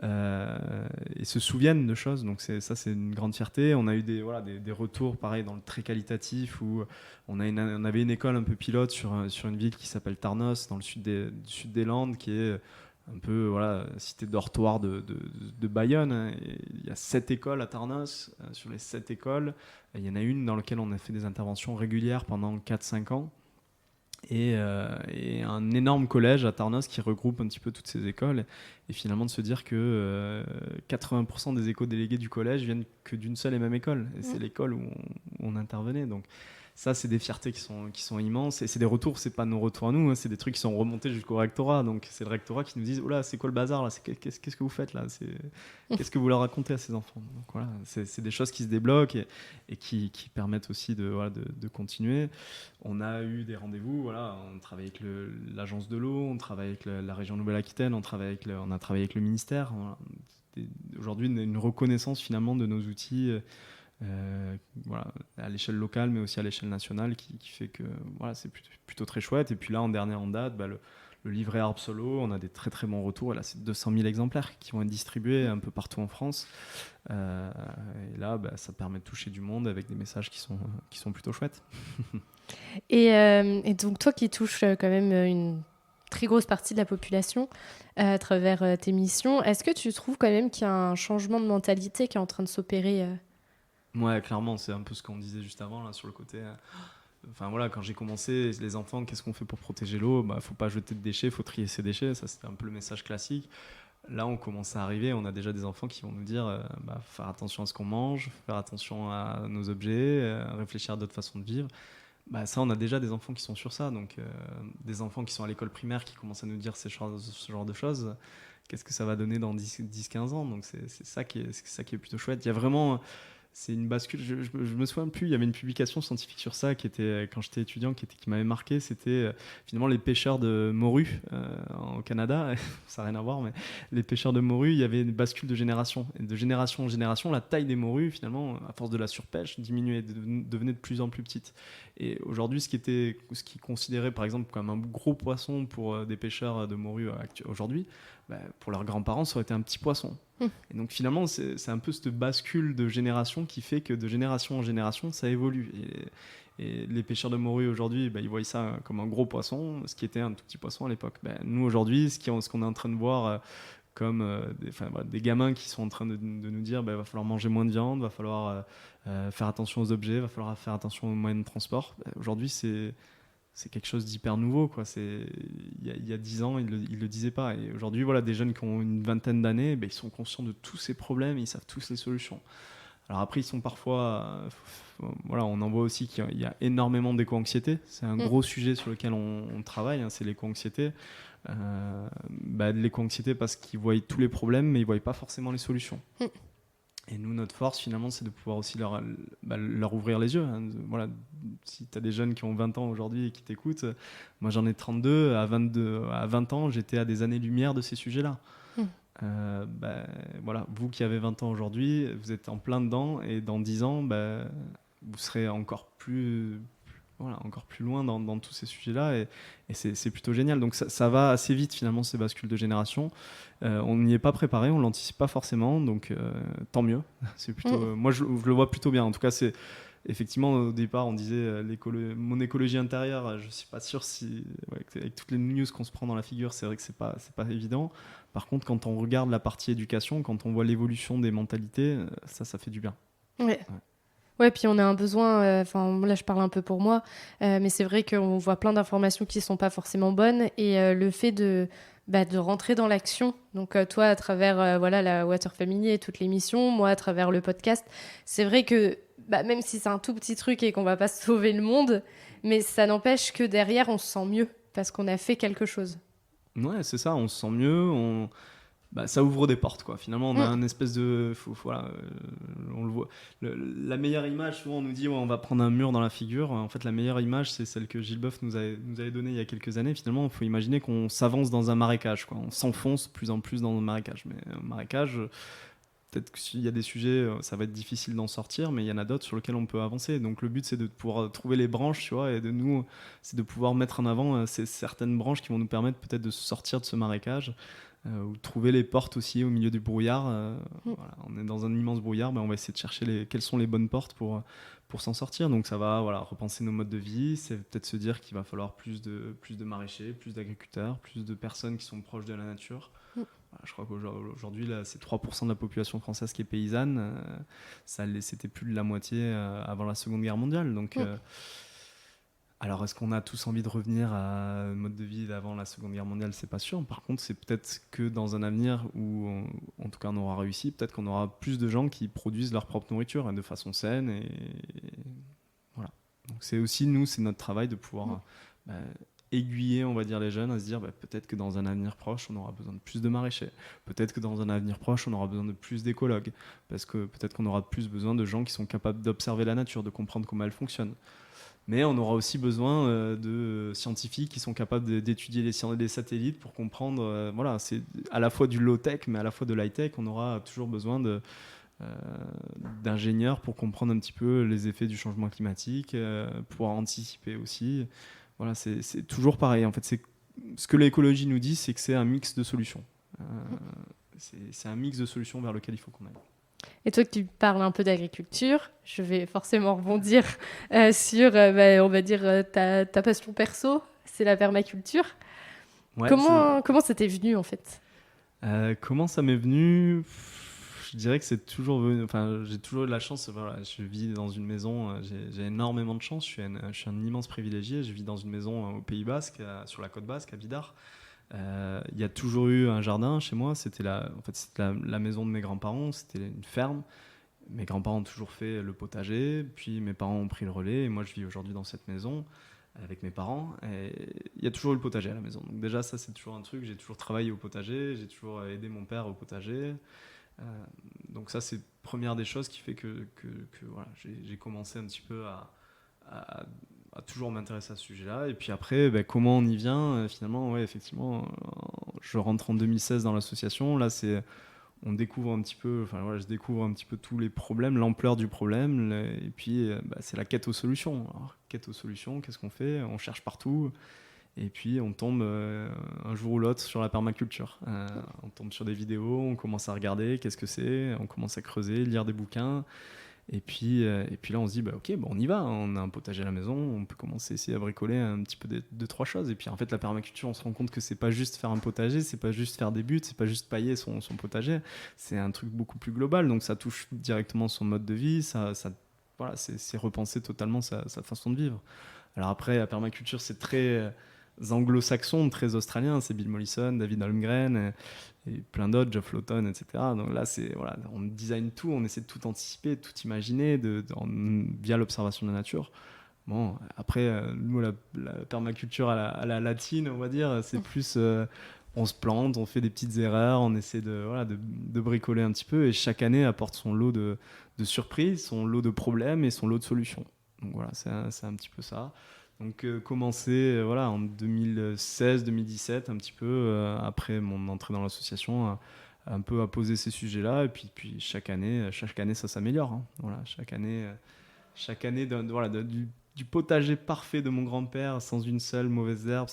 Et se souviennent de choses, donc c'est une grande fierté. On a eu des retours pareil dans le très qualitatif, où on avait une école un peu pilote sur une ville qui s'appelle Tarnos, dans le sud des Landes, qui est un peu cité dortoir de Bayonne, hein. Il y a 7 écoles à Tarnos. Sur les 7 écoles, il y en a une dans laquelle on a fait des interventions régulières pendant 4-5 ans. Et un énorme collège à Tarnos qui regroupe un petit peu toutes ces écoles, et finalement de se dire que 80% des éco-délégués du collège viennent que d'une seule et même école, et c'est l'école où on intervenait. Donc ça, c'est des fiertés qui sont immenses, et c'est des retours, c'est pas nos retours à nous, hein, c'est des trucs qui sont remontés jusqu'au rectorat. Donc c'est le rectorat qui nous dit: oh là, c'est quoi le bazar là, qu'est-ce que vous faites là, qu'est-ce que vous leur racontez à ces enfants. Donc voilà, c'est des choses qui se débloquent et qui permettent aussi de continuer. On a eu des rendez-vous, on travaille avec l'agence de l'eau, on travaille avec la région Nouvelle-Aquitaine, on a travaillé avec le ministère. Voilà. Aujourd'hui, une reconnaissance finalement de nos outils, à l'échelle locale, mais aussi à l'échelle nationale, qui fait que c'est plutôt très chouette. Et puis là, en dernière en date, le livret Arbre Solo, on a des très très bons retours. Et là, c'est 200 000 exemplaires qui vont être distribués un peu partout en France. Et là, ça permet de toucher du monde avec des messages qui sont plutôt chouettes. Et donc, toi qui touches quand même une très grosse partie de la population à travers tes missions, est-ce que tu trouves quand même qu'il y a un changement de mentalité qui est en train de s'opérer Ouais, clairement, c'est un peu ce qu'on disait juste avant là, sur le côté. Enfin voilà, quand j'ai commencé, les enfants, qu'est-ce qu'on fait pour protéger l'eau ? Faut pas jeter de déchets, faut trier ses déchets. Ça, c'était un peu le message classique. Là, on commence à arriver, on a déjà des enfants qui vont nous dire faire attention à ce qu'on mange, faire attention à nos objets, réfléchir à d'autres façons de vivre. Ça, on a déjà des enfants qui sont sur ça. Donc, des enfants qui sont à l'école primaire qui commencent à nous dire ce genre de choses. Qu'est-ce que ça va donner dans 10-15 ans ? Donc, c'est ça qui est plutôt chouette. Il y a vraiment... C'est une bascule. Je me souviens plus. Il y avait une publication scientifique sur ça qui était quand j'étais étudiant, qui m'avait marqué. C'était finalement les pêcheurs de morue au Canada. Ça n'a rien à voir, mais les pêcheurs de morue, il y avait une bascule de génération. Et de génération en génération, la taille des morues, finalement, à force de la surpêche, diminuait, devenait de plus en plus petite. Et aujourd'hui, ce qui considérait par exemple comme un gros poisson pour des pêcheurs de morue aujourd'hui, pour leurs grands-parents, ça aurait été un petit poisson. Et donc finalement, c'est un peu cette bascule de génération qui fait que de génération en génération, ça évolue. Et les pêcheurs de morue aujourd'hui, ils voient ça comme un gros poisson, ce qui était un tout petit poisson à l'époque. Nous aujourd'hui, ce qu'on est en train de voir comme des gamins qui sont en train de nous dire va falloir manger moins de viande, va falloir faire attention aux objets, va falloir faire attention aux moyens de transport. Aujourd'hui, c'est quelque chose d'hyper nouveau, quoi. Il y a 10 ans, ils le disaient pas. Et aujourd'hui, voilà, des jeunes qui ont une vingtaine d'années, ils sont conscients de tous ces problèmes, ils savent tous les solutions. Alors après, ils sont parfois... voilà, on en voit aussi qu'il y a énormément d'éco-anxiété. C'est un gros sujet sur lequel on travaille, c'est l'éco-anxiété. De l'éco-anxiété parce qu'ils voient tous les problèmes, mais ils ne voient pas forcément les solutions. Et nous, notre force, finalement, c'est de pouvoir aussi leur ouvrir les yeux. Voilà, si tu as des jeunes qui ont 20 ans aujourd'hui et qui t'écoutent, moi j'en ai 32, à 20 ans, j'étais à des années-lumière de ces sujets-là. Voilà, vous qui avez 20 ans aujourd'hui, vous êtes en plein dedans, et dans 10 ans, vous serez encore plus loin dans tous ces sujets-là, et c'est plutôt génial. Donc ça va assez vite finalement, ces bascules de génération. On n'y est pas préparé, on l'anticipe pas forcément, donc tant mieux. C'est plutôt, moi je le vois plutôt bien. En tout cas, c'est effectivement, au départ, on disait mon écologie intérieure. Je suis pas sûr si, avec toutes les news qu'on se prend dans la figure, c'est vrai que c'est pas évident. Par contre, quand on regarde la partie éducation, quand on voit l'évolution des mentalités, ça fait du bien. Ouais, puis on a un besoin, là je parle un peu pour moi, mais c'est vrai qu'on voit plein d'informations qui ne sont pas forcément bonnes, et le fait de rentrer dans l'action, donc toi à travers la Water Family et toutes les missions, moi à travers le podcast, c'est vrai que même si c'est un tout petit truc et qu'on va pas sauver le monde, mais ça n'empêche que derrière on se sent mieux, parce qu'on a fait quelque chose. Ouais, c'est ça, on se sent mieux, ça ouvre des portes, quoi. Finalement, on a un espèce de... on le voit. La meilleure image, souvent on nous dit on va prendre un mur dans la figure. En fait, la meilleure image, c'est celle que Gilles Boeuf nous avait donnée il y a quelques années. Finalement, il faut imaginer qu'on s'avance dans un marécage, quoi. On s'enfonce de plus en plus dans le marécage. Mais un marécage, peut-être qu'il y a des sujets, ça va être difficile d'en sortir, mais il y en a d'autres sur lesquels on peut avancer. Donc le but, c'est de pouvoir trouver les branches, tu vois, et c'est de pouvoir mettre en avant certaines branches qui vont nous permettre peut-être de sortir de ce marécage. Ou trouver les portes aussi au milieu du brouillard. Voilà, on est dans un immense brouillard, on va essayer de chercher quelles sont les bonnes portes pour s'en sortir. Donc ça va repenser nos modes de vie, c'est peut-être se dire qu'il va falloir plus de maraîchers, plus d'agriculteurs, plus de personnes qui sont proches de la nature. Voilà, je crois qu'aujourd'hui, là, c'est 3% de la population française qui est paysanne. C'était plus de la moitié avant la Seconde Guerre mondiale. Donc... Alors, est-ce qu'on a tous envie de revenir à un mode de vie d'avant la Seconde Guerre mondiale ? C'est pas sûr. Par contre, c'est peut-être que dans un avenir où, en tout cas, on aura réussi, peut-être qu'on aura plus de gens qui produisent leur propre nourriture de façon saine. Et voilà. Donc, c'est aussi, c'est notre travail de pouvoir aiguiller, on va dire, les jeunes à se dire peut-être que dans un avenir proche, on aura besoin de plus de maraîchers. Peut-être que dans un avenir proche, on aura besoin de plus d'écologues. Parce que peut-être qu'on aura plus besoin de gens qui sont capables d'observer la nature, de comprendre comment elle fonctionne. Mais on aura aussi besoin de scientifiques qui sont capables d'étudier les satellites pour comprendre. C'est à la fois du low-tech, mais à la fois de l'high-tech. On aura toujours besoin d'ingénieurs pour comprendre un petit peu les effets du changement climatique, pouvoir anticiper aussi. Voilà, c'est toujours pareil. En fait, ce que l'écologie nous dit, c'est que c'est un mix de solutions. C'est un mix de solutions vers lequel il faut qu'on aille. Et toi, que tu parles un peu d'agriculture, je vais forcément rebondir sur, on va dire, ta passion perso, c'est la permaculture. Ouais, Comment ça t'est venu, en fait? Comment ça m'est venu? Je dirais que c'est toujours venu. Enfin, j'ai toujours eu de la chance. Voilà, je vis dans une maison. J'ai énormément de chance. Je suis un immense privilégié. Je vis dans une maison au Pays Basque, sur la côte basque, à Bidart. Il y a toujours eu un jardin chez moi. C'était la maison de mes grands-parents. C'était une ferme. Mes grands-parents ont toujours fait le potager. Puis mes parents ont pris le relais. Et moi, je vis aujourd'hui dans cette maison avec mes parents. Et il y a toujours eu le potager à la maison. Donc déjà, ça, c'est toujours un truc. J'ai toujours travaillé au potager. J'ai toujours aidé mon père au potager. Donc ça, c'est première des choses qui fait que voilà, j'ai commencé un petit peu à toujours m'intéresser à ce sujet-là. Et puis après, comment on y vient finalement, ouais, effectivement, je rentre en 2016 dans l'association. Là, on découvre un petit peu, enfin voilà, je découvre un petit peu tous les problèmes, l'ampleur du problème, et puis c'est la quête aux solutions. Alors, quête aux solutions, qu'est-ce qu'on fait? On cherche partout. Et puis on tombe un jour ou l'autre sur la permaculture. On tombe sur des vidéos, on commence à regarder qu'est-ce que c'est, on commence à creuser, lire des bouquins. Et puis là on se dit ok, on y va, on a un potager à la maison, on peut commencer à essayer à bricoler un petit peu deux, trois choses. Et puis en fait la permaculture, on se rend compte que c'est pas juste faire un potager, c'est pas juste faire des buts, c'est pas juste pailler son potager, c'est un truc beaucoup plus global. Donc ça touche directement son mode de vie, voilà, c'est repenser totalement sa façon de vivre. Alors après la permaculture c'est très anglo-saxons, très australiens, c'est Bill Mollison, David Holmgren et plein d'autres, Geoff Lawton, etc. Donc là, voilà, on design tout, on essaie de tout anticiper, de tout imaginer via l'observation de la nature. Bon, après, nous, la permaculture à la latine, on va dire, c'est plus on se plante, on fait des petites erreurs, on essaie de bricoler un petit peu, et chaque année apporte son lot de surprises, son lot de problèmes et son lot de solutions. Donc voilà, c'est un petit peu ça. Donc commencer voilà, en 2016-2017, un petit peu après mon entrée dans l'association, un peu à poser ces sujets-là. Et puis chaque année ça s'améliore. Hein. Voilà, chaque année du potager parfait de mon grand-père, sans une seule mauvaise herbe,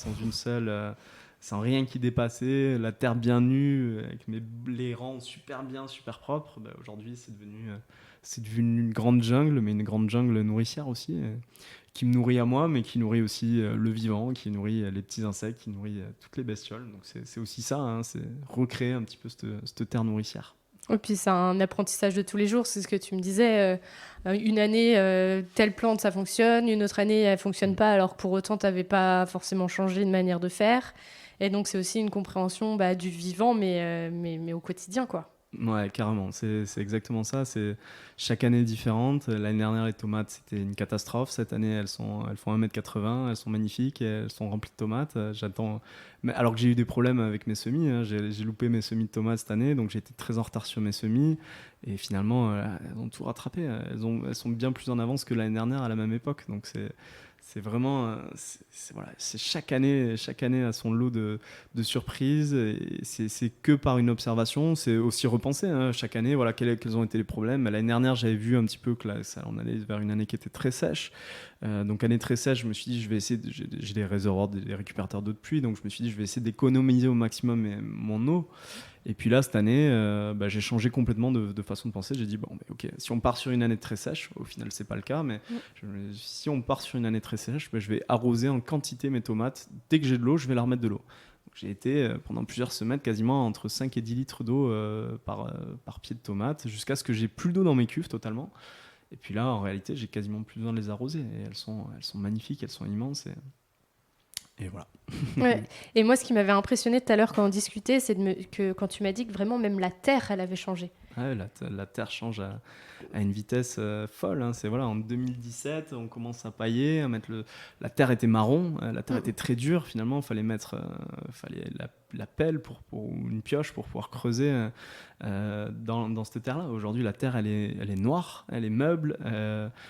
sans rien qui dépassait, la terre bien nue, avec les rangs super bien, super propres. Aujourd'hui, c'est devenu une grande jungle, mais une grande jungle nourricière aussi, qui me nourrit à moi, mais qui nourrit aussi le vivant, qui nourrit les petits insectes, qui nourrit toutes les bestioles. Donc c'est aussi ça, hein, c'est recréer un petit peu cette terre nourricière. Et puis c'est un apprentissage de tous les jours, c'est ce que tu me disais. Une année, telle plante, ça fonctionne, une autre année, elle fonctionne pas, alors que pour autant, tu n'avais pas forcément changé de manière de faire. Et donc c'est aussi une compréhension du vivant, mais au quotidien, quoi. Ouais, carrément, c'est exactement ça. Chaque année est différente. L'année dernière, les tomates, c'était une catastrophe. Cette année, elles font 1,80 m, elles sont magnifiques et elles sont remplies de tomates. J'attends. Mais alors que j'ai eu des problèmes avec mes semis, hein. J'ai loupé mes semis de tomates cette année, donc j'ai été très en retard sur mes semis. Et finalement, elles ont tout rattrapé. Elles sont bien plus en avance que l'année dernière à la même époque. Donc c'est vraiment, voilà, c'est chaque année à son lot de surprises. Et c'est que par une observation, c'est aussi repenser hein, chaque année, voilà, quels ont été les problèmes. L'année dernière, j'avais vu un petit peu que on allait vers une année qui était très sèche. Donc année très sèche, je me suis dit, je vais essayer, j'ai des réservoirs, des récupérateurs d'eau de pluie, donc je me suis dit, je vais essayer d'économiser au maximum mon eau. Et puis là, cette année, j'ai changé complètement de façon de penser. J'ai dit, ok, si on part sur une année très sèche, au final, c'est pas le cas, mais si on part sur une année très sèche, je vais arroser en quantité mes tomates. Dès que j'ai de l'eau, je vais leur remettre de l'eau. Donc, j'ai été pendant plusieurs semaines quasiment entre 5 et 10 litres d'eau par pied de tomate, jusqu'à ce que j'ai plus d'eau dans mes cuves totalement. Et puis là, en réalité, j'ai quasiment plus besoin de les arroser. Et elles sont magnifiques, elles sont immenses. Et voilà. Ouais. Et moi, ce qui m'avait impressionné tout à l'heure quand on discutait, c'est que quand tu m'as dit que vraiment même la terre, elle avait changé. Ouais, la terre change à une vitesse folle. Hein. C'est voilà, en 2017, on commence à pailler, à mettre la terre était marron, la terre était très dure. Finalement, fallait la pelle ou une pioche pour pouvoir creuser dans cette terre-là. Aujourd'hui, la terre, elle est noire, elle est meuble.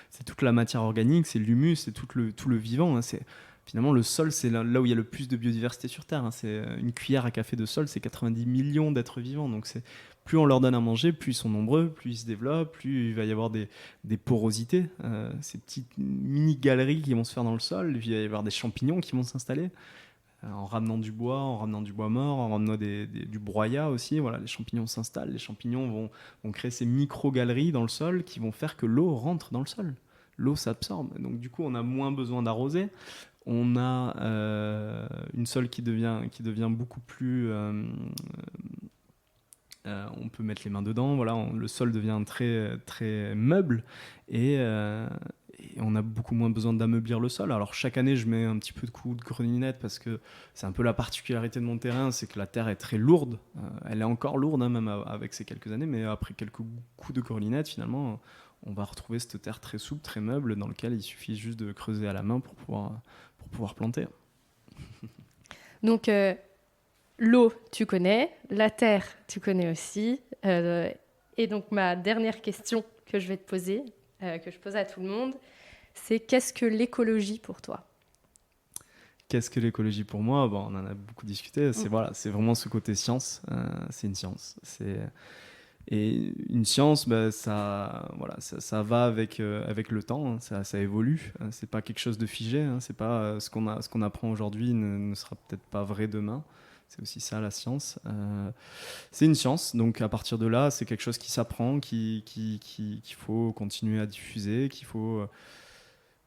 C'est toute la matière organique, c'est l'humus, c'est tout le vivant. Hein. Finalement, le sol, c'est là où il y a le plus de biodiversité sur Terre. Hein. C'est une cuillère à café de sol, c'est 90 millions d'êtres vivants. Donc, plus on leur donne à manger, plus ils sont nombreux, plus ils se développent, plus il va y avoir des porosités, ces petites mini-galeries qui vont se faire dans le sol, il va y avoir des champignons qui vont s'installer. en ramenant du bois mort, en ramenant du broyat aussi. Voilà, les champignons s'installent, les champignons vont créer ces micro-galeries dans le sol qui vont faire que l'eau rentre dans le sol. L'eau s'absorbe, donc du coup on a moins besoin d'arroser. On a une sol qui devient beaucoup plus... on peut mettre les mains dedans, voilà, le sol devient très, très meuble et on a beaucoup moins besoin d'ameublir le sol. Alors chaque année, je mets un petit peu de coups de grelinette parce que c'est un peu la particularité de mon terrain, c'est que la terre est très lourde. Elle est encore lourde, hein, même avec ces quelques années, mais après quelques coups de grelinette, finalement, on va retrouver cette terre très souple, très meuble, dans laquelle il suffit juste de creuser à la main pour pouvoir planter. Donc, l'eau, tu connais. La terre, tu connais aussi. Et donc, ma dernière question que je vais te poser, que je pose à tout le monde, c'est qu'est-ce que l'écologie pour toi ? Qu'est-ce que l'écologie pour moi ? On en a beaucoup discuté. C'est vraiment ce côté science. C'est une science. Et une science, ça va avec le temps. Hein. Ça évolue. C'est pas quelque chose de figé. Hein. C'est pas ce qu'on apprend aujourd'hui ne sera peut-être pas vrai demain. C'est aussi ça la science. C'est une science, donc à partir de là, c'est quelque chose qui s'apprend, qu'il faut continuer à diffuser,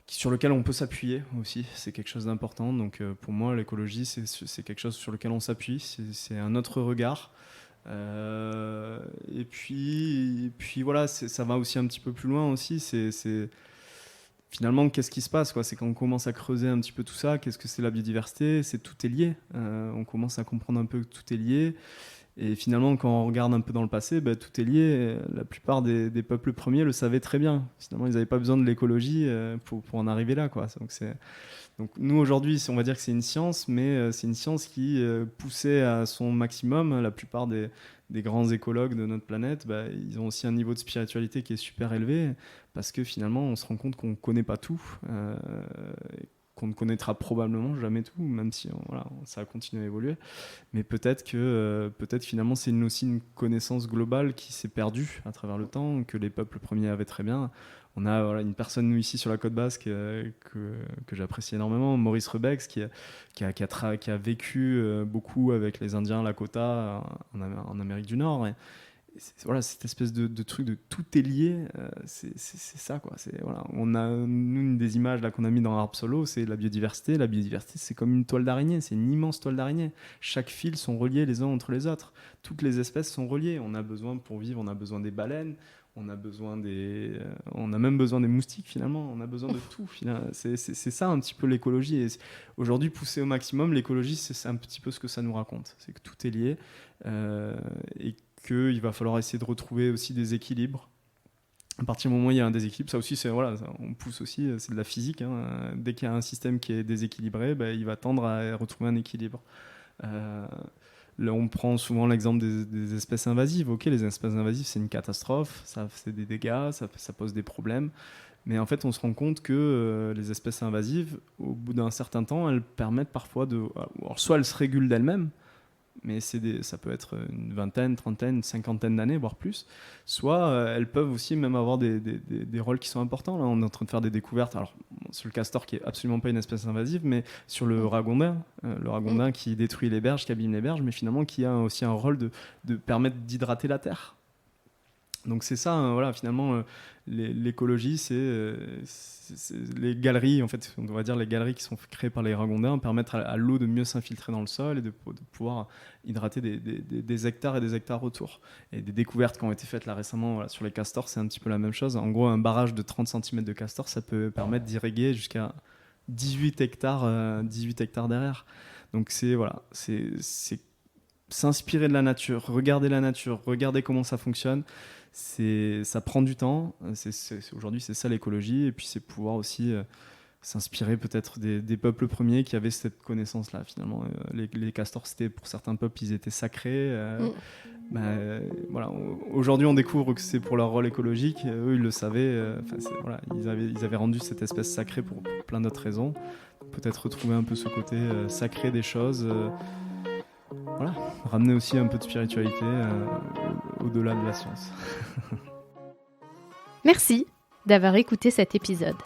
sur lequel on peut s'appuyer aussi. C'est quelque chose d'important. Donc pour moi, l'écologie, c'est quelque chose sur lequel on s'appuie. C'est un autre regard. Et puis voilà, ça va aussi un petit peu plus loin aussi. Finalement, qu'est-ce qui se passe, quoi ? C'est quand on commence à creuser un petit peu tout ça, qu'est-ce que c'est la biodiversité ? Tout est lié. On commence à comprendre un peu que tout est lié. Et finalement, quand on regarde un peu dans le passé, tout est lié. La plupart des peuples premiers le savaient très bien. Finalement, ils n'avaient pas besoin de l'écologie pour en arriver là, quoi. Donc nous, aujourd'hui, on va dire que c'est une science, mais c'est une science qui poussée à son maximum. La plupart des grands écologues de notre planète, ils ont aussi un niveau de spiritualité qui est super élevé, parce que finalement, on se rend compte qu'on ne connaît pas tout, qu'on ne connaîtra probablement jamais tout, même si ça continue à évoluer. Mais peut-être finalement, c'est aussi une connaissance globale qui s'est perdue à travers le temps, que les peuples premiers avaient très bien. On a une personne, nous, ici, sur la côte basque, que j'apprécie énormément, Maurice Rebex, qui a vécu beaucoup avec les Indiens Lakota en Amérique du Nord. Et cette espèce de truc de tout est lié, c'est ça, quoi. On a, nous, une des images là, qu'on a mis dans Arbre Solo, c'est la biodiversité. La biodiversité, c'est comme une toile d'araignée, c'est une immense toile d'araignée. Chaque fil sont reliés les uns entre les autres. Toutes les espèces sont reliées. On a besoin, pour vivre, on a besoin des baleines. On a même besoin des moustiques, finalement. On a besoin de tout. C'est ça un petit peu l'écologie. Et aujourd'hui, poussé au maximum, l'écologie, c'est un petit peu ce que ça nous raconte. C'est que tout est lié et qu'il va falloir essayer de retrouver aussi des équilibres. À partir du moment où il y a un déséquilibre, ça aussi, on pousse aussi, c'est de la physique. Hein. Dès qu'il y a un système qui est déséquilibré, il va tendre à retrouver un équilibre. Là, on prend souvent l'exemple des espèces invasives. Ok, les espèces invasives, c'est une catastrophe, ça fait des dégâts, ça pose des problèmes. Mais en fait, on se rend compte que les espèces invasives, au bout d'un certain temps, elles permettent parfois alors, soit elles se régulent d'elles-mêmes, mais ça peut être une vingtaine, trentaine, cinquantaine d'années, voire plus. Soit elles peuvent aussi même avoir des rôles qui sont importants. Là, on est en train de faire des découvertes. Alors, sur le castor, qui est absolument pas une espèce invasive, mais sur le ragondin, qui détruit les berges, qui abîme les berges, mais finalement qui a aussi un rôle de permettre d'hydrater la terre. Donc c'est ça, hein, finalement, l'écologie, c'est les galeries, en fait, on va dire les galeries qui sont créées par les ragondins permettent à l'eau de mieux s'infiltrer dans le sol et de pouvoir hydrater des hectares et des hectares autour. Et des découvertes qui ont été faites là récemment sur les castors, c'est un petit peu la même chose. En gros, un barrage de 30 cm de castor, ça peut permettre d'irriguer jusqu'à 18 hectares derrière. Donc c'est s'inspirer de la nature, regarder comment ça fonctionne. Ça prend du temps. Aujourd'hui, c'est ça l'écologie. Et puis, c'est pouvoir aussi s'inspirer peut-être des peuples premiers qui avaient cette connaissance-là. Finalement, les castors, pour certains peuples, ils étaient sacrés. Aujourd'hui, on découvre que c'est pour leur rôle écologique. Eux, ils le savaient. Ils avaient rendu cette espèce sacrée pour plein d'autres raisons. Peut-être retrouver un peu ce côté sacré des choses. Ramener aussi un peu de spiritualité au-delà de la science. Merci d'avoir écouté cet épisode.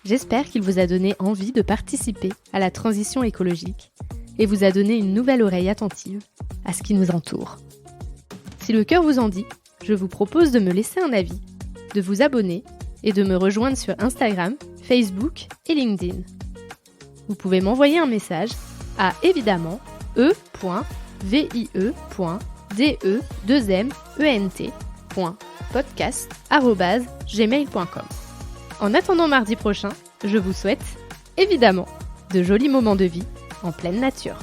J'espère qu'il vous a donné envie de participer à la transition écologique et vous a donné une nouvelle oreille attentive à ce qui nous entoure. Si le cœur vous en dit, je vous propose de me laisser un avis, de vous abonner et de me rejoindre sur Instagram, Facebook et LinkedIn. Vous pouvez m'envoyer un message à évidemment e.vie.de2ment.podcast@gmail.com. En attendant mardi prochain, je vous souhaite, évidemment, de jolis moments de vie en pleine nature.